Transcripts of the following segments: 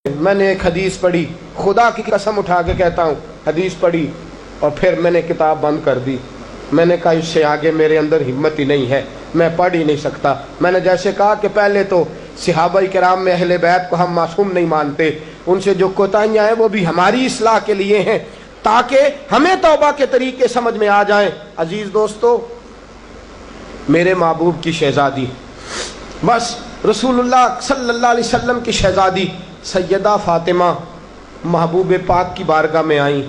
میں نے ایک حدیث پڑھی، خدا کی قسم اٹھا کے کہتا ہوں، حدیث پڑھی اور پھر میں نے کتاب بند کر دی۔ میں نے کہا اس سے آگے میرے اندر ہمت ہی نہیں ہے، میں پڑھ ہی نہیں سکتا۔ میں نے جیسے کہا کہ پہلے تو صحابہ کرام میں اہل بیت کو ہم معصوم نہیں مانتے، ان سے جو کوتاہیاں ہیں وہ بھی ہماری اصلاح کے لیے ہیں تاکہ ہمیں توبہ کے طریقے سمجھ میں آ جائیں۔ عزیز دوستو، میرے محبوب کی شہزادی، بس رسول اللہ صلی اللہ علیہ وسلم کی شہزادی سیدہ فاطمہ محبوب پاک کی بارگاہ میں آئیں،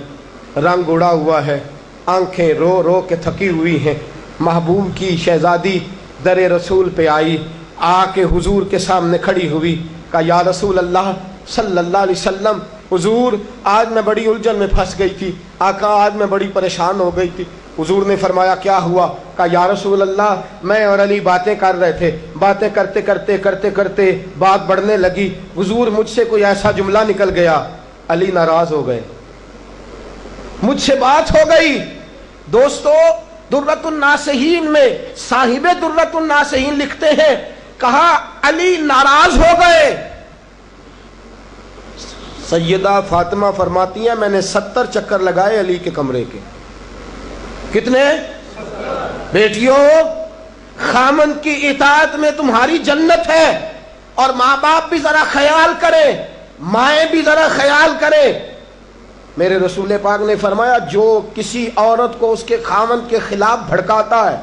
رنگ اڑا ہوا ہے، آنکھیں رو رو کے تھکی ہوئی ہیں۔ محبوب کی شہزادی در رسول پہ آئی، آ کے حضور کے سامنے کھڑی ہوئی، کہا یا رسول اللہ صلی اللہ علیہ وسلم، حضور آج میں بڑی الجھن میں پھنس گئی تھی، آقا آج میں بڑی پریشان ہو گئی تھی۔ حضور نے فرمایا کیا ہوا؟ کہا یا رسول اللہ میں اور علی باتیں کر رہے تھے، باتیں کرتے کرتے بات بڑھنے لگی، حضور مجھ سے کوئی ایسا جملہ نکل گیا، علی ناراض ہو گئے، مجھ سے بات ہو گئی۔ دوستو، درۃ الناصحین میں صاحب درۃ الناصحین لکھتے ہیں، کہا علی ناراض ہو گئے۔ سیدہ فاطمہ فرماتی ہیں میں نے 70 چکر لگائے علی کے کمرے کے۔ کتنے؟ بیٹیوں، خامند کی اطاعت میں تمہاری جنت ہے، اور ماں باپ بھی ذرا خیال کریں، مائیں بھی ذرا خیال کریں۔ میرے رسول پاک نے فرمایا جو کسی عورت کو اس کے خامند کے خلاف بھڑکاتا ہے،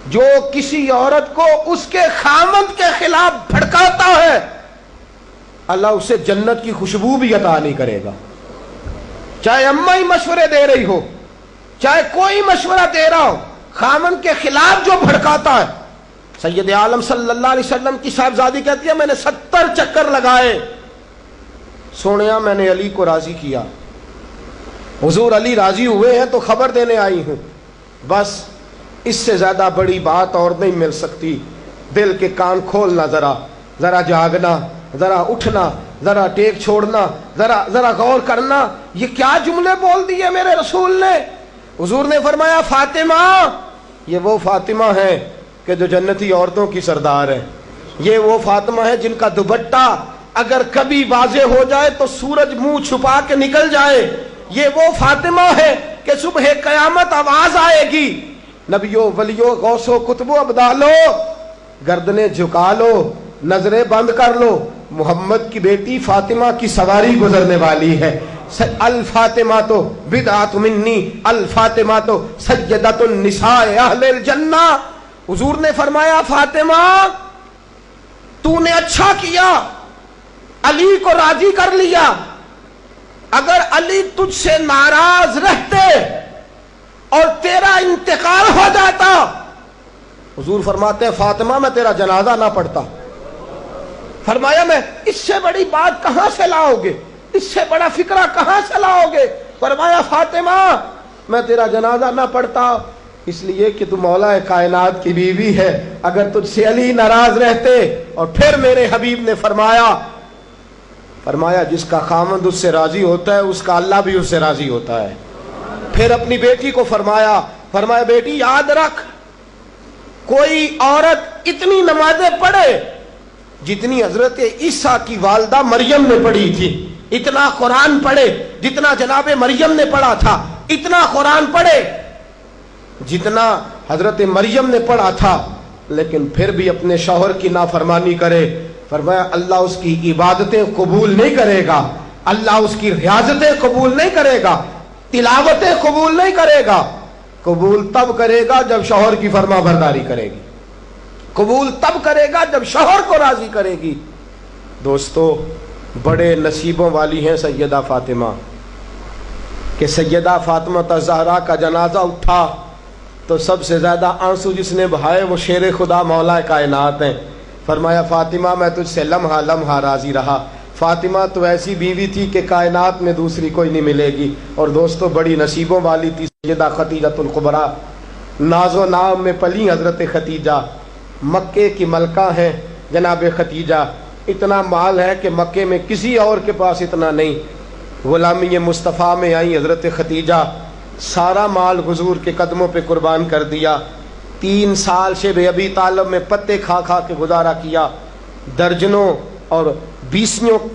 جو کسی عورت کو اس کے خامند کے خلاف بھڑکاتا ہے، اللہ اسے جنت کی خوشبو بھی عطا نہیں کرے گا۔ چاہے اماں ہی مشورے دے رہی ہو، چاہے کوئی مشورہ دے رہا ہو، خامند کے خلاف جو بھڑکاتا ہے۔ سید عالم صلی اللہ علیہ وسلم کی صاحبزادی کہتی ہے میں نے 70 چکر لگائے، سونیا میں نے علی کو راضی کیا۔ حضور علی راضی ہوئے ہیں تو خبر دینے آئی ہوں، بس اس سے زیادہ بڑی بات اور نہیں مل سکتی۔ دل کے کان کھولنا، ذرا جاگنا، ذرا اٹھنا، ذرا ٹیک چھوڑنا، ذرا غور کرنا، یہ کیا جملے بول دیے میرے رسول نے۔ حضور نے فرمایا فاطمہ، یہ وہ فاطمہ ہے کہ جو جنتی عورتوں کی سردار ہے، یہ وہ فاطمہ ہے جن کا دوپٹہ اگر کبھی واضح ہو جائے تو سورج منہ چھپا کے نکل جائے، یہ وہ فاطمہ ہے کہ صبح قیامت آواز آئے گی، نبیوں ولیوں غوثوں کتبوں ابدالو گردنیں جھکا لو، نظریں بند کر لو، محمد کی بیٹی فاطمہ کی سواری گزرنے والی ہے۔ الفاطمہ تو بدعت منی، الفاطمہ تو سیدۃ النساء اہل الجنہ۔ حضور نے فرمایا فاطمہ تو نے اچھا کیا، علی کو راضی کر لیا، اگر علی تجھ سے ناراض رہتے اور تیرا انتقال ہو جاتا، حضور فرماتے ہیں فاطمہ میں تیرا جنازہ نہ پڑھتا۔ فرمایا میں اس سے بڑی بات کہاں سے لاؤ گے، اس سے بڑا فکرہ کہاں سے لاؤ گے؟ فرمایا فاطمہ میں تیرا جنازہ نہ پڑھتا اس لیے کہ تو مولا کائنات کی بیوی ہے، اگر تجھ سے علی ناراض رہتے۔ اور پھر میرے حبیب نے فرمایا جس کا خامند اس سے راضی ہوتا ہے اس کا اللہ بھی اس سے راضی ہوتا ہے۔ پھر اپنی بیٹی کو فرمایا بیٹی یاد رکھ، کوئی عورت اتنی نمازیں پڑھے جتنی حضرت عیسیٰ کی والدہ مریم نے پڑھی تھی، اتنا قرآن پڑھے جتنا جناب مریم نے پڑھا تھا، اتنا قرآن پڑھے جتنا حضرت مریم نے پڑھا تھا، لیکن پھر بھی اپنے شوہر کی نافرمانی کرے، فرمایا اللہ اس کی عبادتیں قبول نہیں کرے گا، اللہ اس کی ریاضتیں قبول نہیں کرے گا، تلاوتیں قبول نہیں کرے گا۔ قبول تب کرے گا جب شوہر کی فرما برداری کرے گی، قبول تب کرے گا جب شوہر کو راضی کرے گی۔ دوستو، بڑے نصیبوں والی ہیں سیدہ فاطمہ کہ سیدہ فاطمہ الزہرا کا جنازہ اٹھا تو سب سے زیادہ آنسو جس نے بہائے وہ شیر خدا مولا کائنات ہیں۔ فرمایا فاطمہ میں تجھ سے لمحہ لمحہ راضی رہا، فاطمہ تو ایسی بیوی تھی کہ کائنات میں دوسری کوئی نہیں ملے گی۔ اور دوستو، بڑی نصیبوں والی تھی سیدہ خدیجہ الکبریٰ، ناز و نام میں پلی حضرت خدیجہ، مکے کی ملکہ ہیں جناب خدیجہ، اتنا مال ہے کہ مکے میں کسی اور کے پاس اتنا نہیں۔ غلامی مصطفیٰ میں آئی حضرت خدیجہ، سارا مال حضور کے قدموں پہ قربان کر دیا، 3 سال شیب ابی طالب میں پتے کھا کھا کے گزارا کیا، درجنوں اور 20